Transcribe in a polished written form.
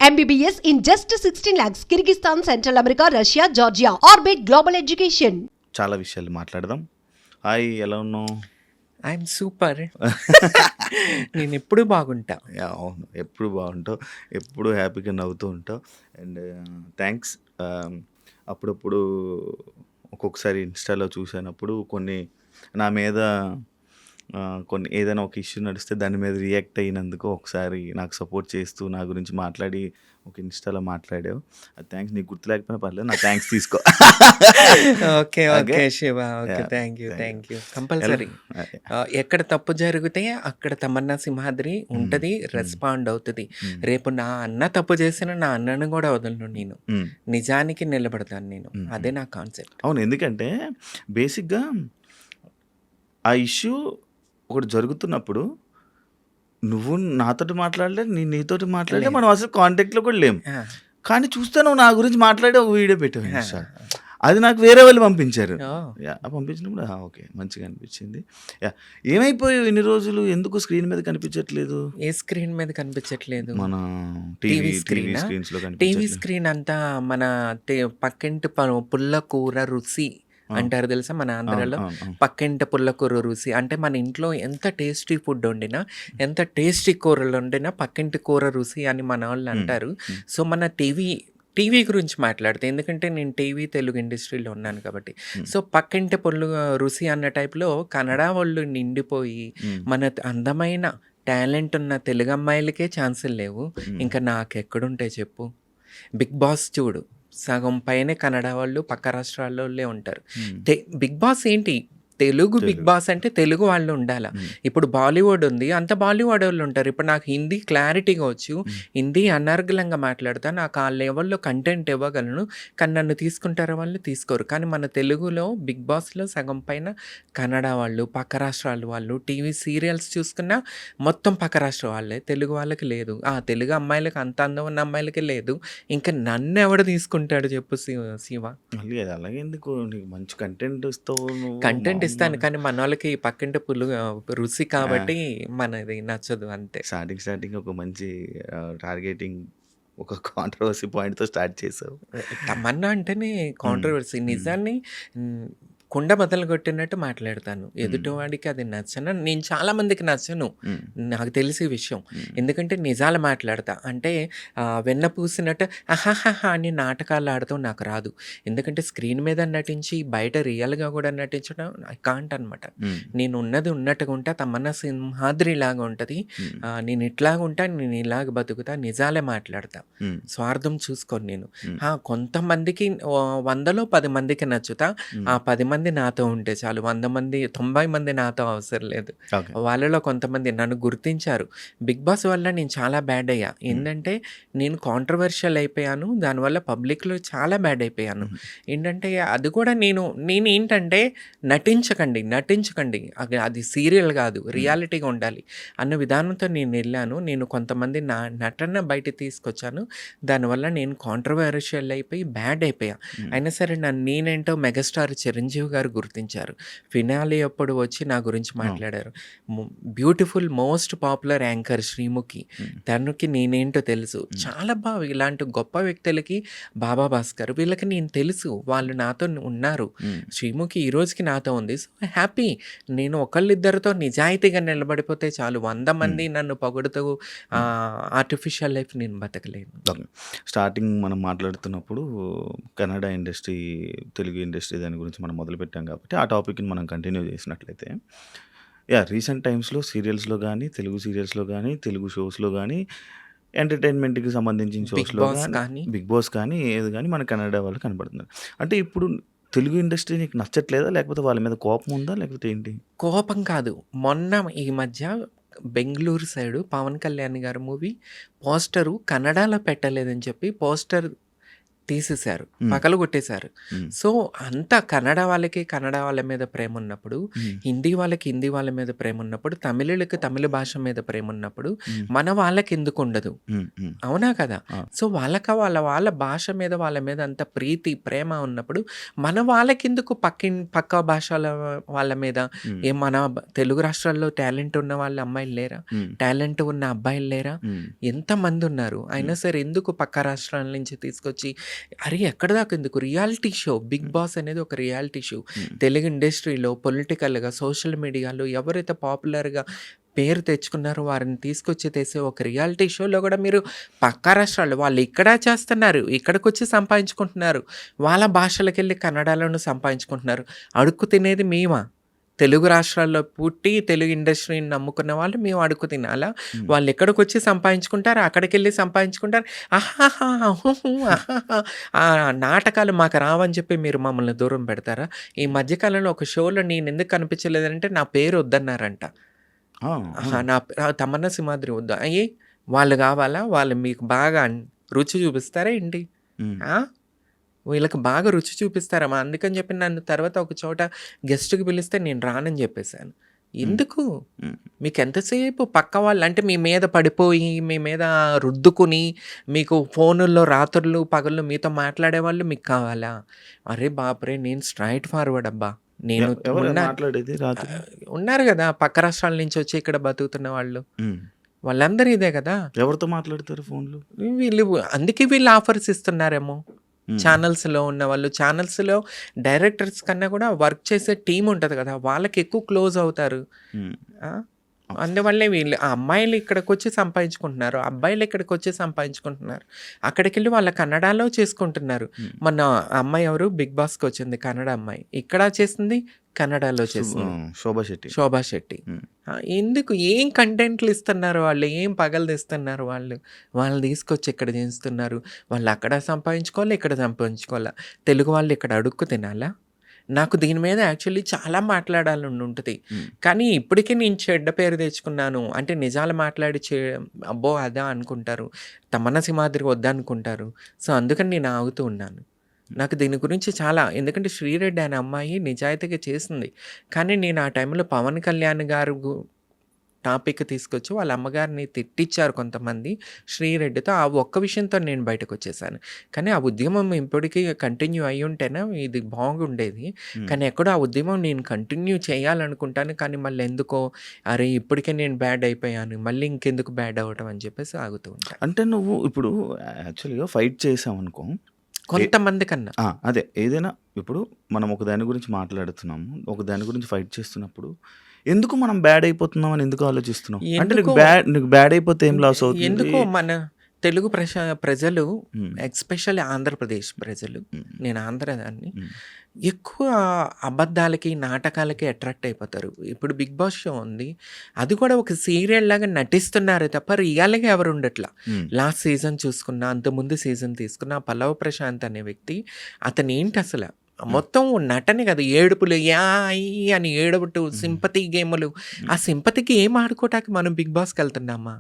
MBBS in just 16 lakhs. Kyrgyzstan, Central America, Russia, Georgia. Orbit Global Education. చాలా విషయాలు మాట్లాడదాం. Hi, ఎలా ఉన్నావు? I'm super. నేను ఎప్పుడు బాగుంటా. అవును, ఎప్పుడు బాగుంటావు, ఎప్పుడు హ్యాపీగా నవ్వుతూ ఉంటావు. And thanks. అప్పుడప్పుడు ఒక్కొక్కసారి ఇన్స్టాలో చూసినప్పుడు కొన్ని నా మీద కొన్ని ఏదైనా ఒక ఇష్యూ నడిస్తే దాని మీద రియాక్ట్ అయినందుకు ఒకసారి నాకు సపోర్ట్ చేస్తూ నా గురించి మాట్లాడి ఒక ఇన్స్టాలో మాట్లాడావు. అది థ్యాంక్స్. నీకు గుర్తు లేకపోయినా పర్లేదు, నా థ్యాంక్స్ తీసుకో. Okay okay Shiva, okay, thank you. Compulsory ఎక్కడ తప్పు జరిగితే అక్కడ తమన్నా సింహాద్రి ఉంటుంది, రెస్పాండ్ అవుతుంది. రేపు నా అన్న తప్పు చేసిన నా అన్నను కూడా వదలను నేను. నిజానికి నిలబడతాను నేను. అదే నా కాన్సెప్ట్. అవును, ఎందుకంటే బేసిక్గా ఆ ఇష్యూ ఒకటి జరుగుతున్నప్పుడు నువ్వు నాతోటి మాట్లాడలే, నేను నీతోటి మాట్లాడలే, మనం అసలు కాంటాక్ట్లో కూడా లేము. కానీ చూస్తే నువ్వు నా గురించి మాట్లాడే ఒక వీడియో పెట్టావు. అది నాకు వేరే వాళ్ళు పంపించారు. పంపించినప్పుడు ఓకే, మంచిగా అనిపించింది. ఏమైపోయావు ఇన్ని రోజులు? ఎందుకు స్క్రీన్ మీద కనిపించట్లేదు? ఏ స్క్రీన్ మీద కనిపించట్లేదు? మన టీవీ స్క్రీన్స్ లో టీవీ స్క్రీన్ అంతా మన పక్కింటి పుల్ల కూర రుచి అంటారు తెలుసా మన ఆంధ్రాలో. పక్కింటి పుల్లకూర రుచి అంటే మన ఇంట్లో ఎంత టేస్టీ ఫుడ్ వండినా, ఎంత టేస్టీ కూరలు వండినా పక్కింటి కూర రుచి అని మన వాళ్ళు అంటారు. సో మన టీవీ గురించి మాట్లాడితే, ఎందుకంటే నేను తెలుగు ఇండస్ట్రీలో ఉన్నాను కాబట్టి. సో పక్కింటి పుల్లు రుచి అన్న టైప్లో కన్నడ వాళ్ళు నిండిపోయి మన అందమైన టాలెంట్ ఉన్న తెలుగు అమ్మాయిలకే ఛాన్సులు లేవు. ఇంకా నాకెక్కడుంటాయి చెప్పు? బిగ్ బాస్ చూడు, సగం పైనే కన్నడ వాళ్ళు పక్క రాష్ట్రాల్లో ఉంటారు. బిగ్ బాస్ ఏంటి? తెలుగు బిగ్ బాస్ అంటే తెలుగు వాళ్ళు ఉండాలి. ఇప్పుడు బాలీవుడ్ ఉంది, అంత బాలీవుడ్ వాళ్ళు ఉంటారు. ఇప్పుడు నాకు హిందీ క్లారిటీగా వచ్చు, హిందీ అనర్గళంగా మాట్లాడతా, నాకు ఆ లెవెల్లో కంటెంట్ ఇవ్వగలను. కానీ నన్ను తీసుకుంటారో వాళ్ళు తీసుకోరు. కానీ మన తెలుగులో బిగ్ బాస్లో సగం పైన కన్నడ వాళ్ళు, పక్క రాష్ట్రాల వాళ్ళు. టీవీ సీరియల్స్ చూసుకున్నా మొత్తం పక్క రాష్ట్ర వాళ్ళే, తెలుగు వాళ్ళకి లేదు. తెలుగు అమ్మాయిలకి అంత అందం ఉన్న అమ్మాయిలకి లేదు. ఇంకా నన్ను ఎవడు తీసుకుంటాడు చెప్పు శివ? అలాగే ఎందుకు? నీకు మంచి కంటెంట్ ఇస్తావు. కంటెంట్ ఇస్తాను, కానీ మన వాళ్ళకి పక్కింటి పుల్లు రుచి కాబట్టి మనది నచ్చదు అంతే. స్టార్టింగ్ ఒక మంచి టార్గెటింగ్, ఒక కాంట్రవర్సీ పాయింట్తో స్టార్ట్ చేసావు. తమన్నా అంటేనే కాంట్రవర్సీ. నిజాన్ని కుండ బద్దలు కొట్టినట్టు మాట్లాడతాను. ఎదుటివాడికి అది నచ్చను, నేను చాలా మందికి నచ్చను, నాకు తెలిసే విషయం. ఎందుకంటే నిజాలు మాట్లాడతా. అంటే వెన్న పూసినట్టు అహాహా అని నాటకాలు ఆడతాం నాకు రాదు. ఎందుకంటే స్క్రీన్ మీద నటించి బయట రియల్గా కూడా నటించడం ఐ కాంట్ అనమాట. నేను ఉన్నది ఉన్నట్టుగా ఉంటా. తమన్నా సింహాద్రి లాగా ఉంటుంది. నేను ఇట్లాగా ఉంటా, నేను ఇలాగ బతుకుతా, నిజాలే మాట్లాడతా, స్వార్థం చూసుకోను నేను. కొంతమందికి 100లో 10 మందికి నచ్చుతా. ఆ 10 మంది నాతో ఉంటే చాలు. 100 మంది 90 మంది నాతో అవసరం లేదు. వాళ్ళలో కొంతమంది నన్ను గుర్తించారు. బిగ్ బాస్ వల్ల నేను చాలా బ్యాడ్ అయ్యా. ఏంటంటే నేను కాంట్రవర్షియల్ అయిపోయాను, దానివల్ల పబ్లిక్లో చాలా బ్యాడ్ అయిపోయాను. ఏంటంటే అది కూడా నేనేంటంటే నటించకండి, అది సీరియల్ కాదు, రియాలిటీగా ఉండాలి అన్న విధానంతో నేను వెళ్ళాను. నేను కొంతమంది నా నటన బయట తీసుకొచ్చాను. దానివల్ల నేను కాంట్రవర్షియల్ అయిపోయి బ్యాడ్ అయిపోయా. అయినా సరే నేనేంటో మెగాస్టార్ చిరంజీవి గారు గుర్తించారు. ఫినాలే అప్పుడు వచ్చి నా గురించి మాట్లాడారు. Beautiful most popular anchor Sreemukhi, తనకి నేనేంటో తెలుసు. చాలా బాగా ఇలాంటి గొప్ప వ్యక్తులకి బాబా భాస్కర్, వీళ్ళకి నేను తెలుసు, వాళ్ళు నాతో ఉన్నారు. శ్రీముఖి ఈ రోజుకి నాతో ఉంది. So happy. నేను ఒకళ్ళిద్దరితో నిజాయితీగా నిలబడిపోతే చాలు. 100 మంది నన్ను పొగుడుతూ ఆర్టిఫిషియల్ లైఫ్ నేను బతకలేను. స్టార్టింగ్ మనం మాట్లాడుతున్నప్పుడు కన్నడ ఇండస్ట్రీ, తెలుగు ఇండస్ట్రీ దాని గురించి మనం మొదలుపెట్టాం కాబట్టి ఆ టాపిక్ని మనం కంటిన్యూ చేసినట్లయితే, రీసెంట్ టైమ్స్లో సీరియల్స్లో కానీ, తెలుగు సీరియల్స్లో కానీ, తెలుగు షోస్లో కానీ, ఎంటర్టైన్మెంట్కి సంబంధించిన షోస్లో కానీ, బిగ్ బాస్ కానీ, ఏది కానీ మన కన్నడ వాళ్ళు కనబడుతున్నారు. అంటే ఇప్పుడు తెలుగు ఇండస్ట్రీ నీకు నచ్చట్లేదా, లేకపోతే వాళ్ళ మీద కోపం ఉందా, లేకపోతే ఏంటి? కోపం కాదు. మొన్న ఈ మధ్య బెంగళూరు సైడు పవన్ కళ్యాణ్ గారి మూవీ పోస్టరు కన్నడలో పెట్టలేదని చెప్పి పోస్టర్ తీసేశారు, హ్మ్. పగలగొట్టేశారు. హ్మ్. సో, అంతా కన్నడ వాళ్ళకి కన్నడ వాళ్ళ మీద ప్రేమున్నప్పుడు, హ్మ్. హిందీ వాళ్ళకి హిందీ వాళ్ళ మీద ప్రేమున్నప్పుడు, తమిళులకి తమిళ భాష మీద ప్రేమున్నప్పుడు, హ్మ్. మన వాళ్ళకెందుకుండదు? హ్మ్. హ్మ్. అవునా కదా! ఆ! సో, వాళ్ళ భాష మీద, వాళ్ళ మీద అంత ప్రీతి, ప్రేమ ఉన్నప్పుడు, మన వాళ్ళకెందుకు పక్క భాషల వాళ్ళ మీద? హ్మ్. మన తెలుగు రాష్ట్రాల్లో టాలెంట్ ఉన్న వాళ్ళ అమ్మాయిలు లేరా? హ్మ్. టాలెంట్ ఉన్న అబ్బాయిలు లేరా? హ్మ్. ఎంతమందున్నారు. అయినా సరే ఎందుకు పక్క రాష్ట్రాల నుంచి తీసుకొచ్చి అరే! ఎక్కడిదాకా ఎందుకు? రియాలిటీ షో 'బిగ్ బాస్' అనేది ఒక రియాలిటీ షో. హ్మ్. తెలుగు ఇండస్ట్రీలో పొలిటికల్‌గా, సోషల్ మీడియాలో ఎవరైతే పాపులర్‌గా పేరు తెచ్చుకున్నారో వారిని తీసుకొచ్చి తెసే ఒక రియాలిటీ షోలో గూడా మీరు పక్క రాష్ట్రాల్లో వాళ్ళు ఇక్కడ చేస్తున్నారు. ఇక్కడికొచ్చి సంపాదించుకుంటున్నారు. వాళ్ళ భాషలకెళ్ళి కన్నడలోను సంపాదించుకుంటున్నారు. అడుక్కు తినేది మేమా? తెలుగు రాష్ట్రాల్లో పుట్టి తెలుగు ఇండస్ట్రీని నమ్ముకున్న వాళ్ళు మేము అడుక్కు తినాలా? హ్మ్. వాళ్ళెక్కడికొచ్చి సంపాదించుకుంటారు. అక్కడికెళ్ళి సంపాదించుకుంటారు. ఆహాహా! హుహు. ఆహాహా! ఆ నాటకాలు మాకు రావని చెప్పి మీరు మమ్మల్ని దూరం పెడతారా? ఈ మధ్య కాలంలో ఒక షోలో నేనెందుకు కనిపించలేదంటే నా పేరు వద్దన్నారంట. ఆ! ఆహా! అవును. తమన్నా సింహాద్రి వద్దా? వాళ్ళు గావాలా? వాళ్ళు మీకు బాగా రుచి చూపిస్తారా ఏంటి? హ్మ్. ఆ! వీళ్ళకి బాగా రుచి చూపిస్తారా? అందుకని చెప్పి నన్ను తర్వాత ఒక చోట గెస్ట్‌కి పిలిస్తే నేను రానని జెప్పేసాను. హ్మ్. ఎందుకు? హ్మ్. మీకెంతసేపు పక్క వాళ్ళు అంటే మీ మీద పడిపోయి, మీ మీద రుద్దుకుని, మీకు ఫోనుల్లో రాత్రుళ్ళు, పగళ్ళు మీతో మాట్లాడేవాళ్ళు మీకు కావాలా? అరే బాప్రే! నేను స్ట్రెయిట్ ఫార్వర్డ్ అబ్బా! నేను ఎవరు ఉన్నా మాట్లాడేది రాత్రి? ఉన్నారు గదా! పక్క రాష్ట్రాల నుంచి వచ్చి ఇక్కడ బతుకుతున్న వాళ్ళు. హ్మ్. వాళ్ళందరూ ఇదే గదా! ఎవరితో మాట్లాడతారు ఫోన్‌లో? వీళ్ళు అందుకే వీళ్ళు ఆఫర్స్ ఇస్తున్నారేమో! హ్మ్. ఛానల్స్‌లో ఉన్నవాళ్ళు. ఛానల్స్‌లో డైరెక్టర్స్ కన్నా గూడా వర్క్ చేసే టీమ్ ఉంటది గదా! వాళ్ళకెక్కువ క్లోజ్ అవుతారు. హ్మ్. ఆ! అందువల్లే వీళ్ళు ఆ అమ్మాయిలు ఇక్కడికొచ్చి సంపాదించుకుంటున్నారు. అబ్బాయిలు ఇక్కడికొచ్చి సంపాదించుకుంటున్నారు. అక్కడికెళ్ళి వాళ్ళ కన్నడలో చేసుకుంటున్నారు. హ్మ్. మొన్న ఆ అమ్మాయి ఎవరు 'బిగ్ బాస్‌కొచ్చింది' కన్నడ అమ్మాయి. ఇక్కడ చేసింది, కన్నడలో చేసింది. శోభా శెట్టి. శోభా శెట్టి. హ్మ్. ఎందుకు ఏం కంటెంట్లు ఇస్తున్నారు వాళ్ళు? ఏం పగలు తీస్తున్నారు వాళ్ళు? వాళ్ళని తీసుకొచ్చి ఇక్కడ చేస్తున్నారు. వాళ్ళు అక్కడ సంపాదించుకోవాలి, ఇక్కడ సంపాదించుకోవాలా? తెలుగు వాళ్ళు ఇక్కడ అడుక్కు తినాలా? నాకు దీని మీద యాక్చువల్లీ చాలా మాట్లాడాలని ఉంటది. హ్మ్. కానీ ఇప్పటికి నేను చెడ్డ పేరు తెచ్చుకున్నాను. అంటే నిజాలు మాట్లాడి అబ్బో! అదా అనుకుంటారు. తమన్నా సింహాద్రి వద్దనుకుంటారు. సో, అందుకని నేను ఆగుతూ ఉన్నాను. నాకు దీని గురించి చాలా ఎందుకంటే 'శ్రీరెడ్డి' అనే అమ్మాయి నిజాయితీగా చేసింది. కానీ నేను ఆ టైంలో 'పవన్ కళ్యాణ్' గారు టాపిక్ తీసుకొచ్చి వాళ్ళ అమ్మగారిని తిట్టిచ్చారు కొంతమంది 'శ్రీరెడ్డితో.' ఆ ఒక్క విషయంతో నేను బయటకొచ్చేసాను. కానీ ఆ ఉద్యమం ఇప్పటికి కంటిన్యూ అయ్యుంటేనే ఇది బాగుండేది. హ్మ్. కానీ ఎక్కడో ఆ ఉద్యమం నేను కంటిన్యూ చేయాలనుకుంటాను. కానీ మళ్ళీ ఎందుకో అరే! ఇప్పటికే నేను బ్యాడ్ అయిపోయాను. మళ్ళీ ఇంకెందుకు బ్యాడ్ అవ్వటం అని చెప్పేసి ఆగుతూ ఉంటాను. అంటే నువ్వు ఇప్పుడు యాక్చువల్‌గా ఫైట్ చేసావనుకో ఏ కొంతమంది కన్నా. అదే ఏదైనా ఇప్పుడు మనం ఒక దాని గురించి మాట్లాడుతున్నాము. ఒక దాని గురించి ఫైట్ చేస్తున్నప్పుడు ఎందుకు మనం బ్యాడ్ అయిపోతున్నాం అని ఎందుకు ఆలోచిస్తున్నావు? అంటే ఎందుకో నీకు బ్యాడ్ అయిపోతే ఏం లాస్ అవుతుంది? ఎందుకో మన తెలుగు ప్రజలు హ్మ్. ఎస్పెషల్లీ ఆంధ్రప్రదేశ్ ప్రజలు, హ్మ్. నేను ఆంధ్రదాన్ని, హ్మ్. ఎక్కువ అబద్ధాలకి, నాటకాలకి అట్రాక్ట్ అయిపోతారు. ఇప్పుడు 'బిగ్ బాస్' షో ఉంది. అది కూడా ఒక సీరియల్ లాగా నటిస్తున్నారే తప్ప రియల్‌గా ఎవరు ఉండట్లా. హ్మ్. లాస్ట్ సీజన్ చూసుకున్నా, అంతకుముందు సీజన్ తీసుకున్నా 'పల్లవ్ ప్రశాంత్' అనే వ్యక్తి అతనేంటి అసల హ్మ్. మొత్తం నటనే కాదు ఏడుపులు యాయ్ అని ఏడవటం, హ్మ్. సింపతి గేములు. హ్మ్. ఆ సింపతికి ఏం ఆడుకోవటానికి మనం 'బిగ్ బాస్'కెళ్తున్నామా?